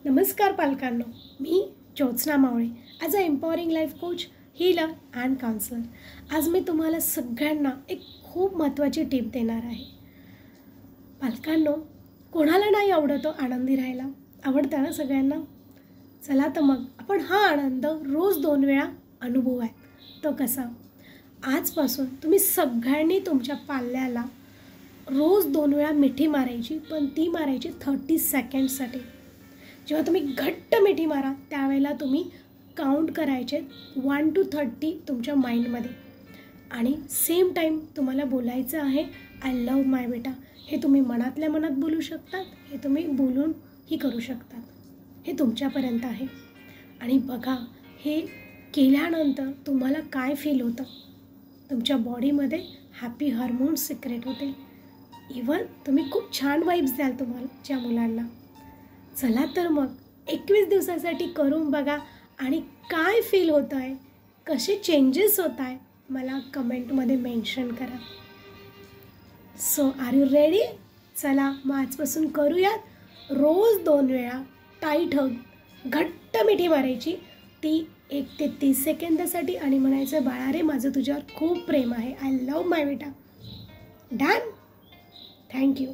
नमस्कार पालकांनो, मी Jyotsna Mawale as a empowering life coach, healer and counsellor. आज मी तुम्हाला सगळ्यांना एक खूप महत्त्वाची टिप देणार आहे। पालकांनो, कोणाला नाही आवडतो आनंदी राहायला? आवडतं ना सगळ्यांना? चला तर मग आपण हा आनंद रोज 2 वेळा अनुभवाय। तो कसा? आजपासून तुम्ही सगळ्यांनी तुमच्या पाल्याला रोज 2 वेळा मिठी मारायची, पण ती मारायची 30 सेकंडसाठी। जेव्हा तुम्ही घट्ट मिठी मारा त्यावेळेला तुम्ही काउंट करायचे 1 to 30 तुमच्या माइंडमध्ये, आणि सेम टाईम तुम्हाला बोलायचं आहे आय लव्ह माय बेटा। हे तुम्ही मनातल्या मनात बोलू शकतात, हे तुम्ही बोलूनही करू शकतात, हे तुमच्यापर्यंत आहे। आणि बघा, हे केल्यानंतर तुम्हाला काय फील होतं? तुमच्या बॉडीमध्ये हॅपी हार्मोन्स सिक्रेट होते, इवन तुम्ही खूप छान वाइब्स द्याल तुमच्या मुलांना। चला तर मग 21 दिवसासाठी करून बघा आणि काय फील होतं आहे, कसे चेंजेस होत आहे, मला कमेंटमध्ये मेन्शन करा। So are you ready? चला मग आजपासून करूयात रोज 2 वेळा टाईट हग, घट्ट मिठी मारायची, ती 1 ते 30 सेकंदासाठी, आणि म्हणायचं बाळा रे, माझं तुझ्यावर खूप प्रेम आहे, आय लव्ह माय बेटा। डन? थँक्यू।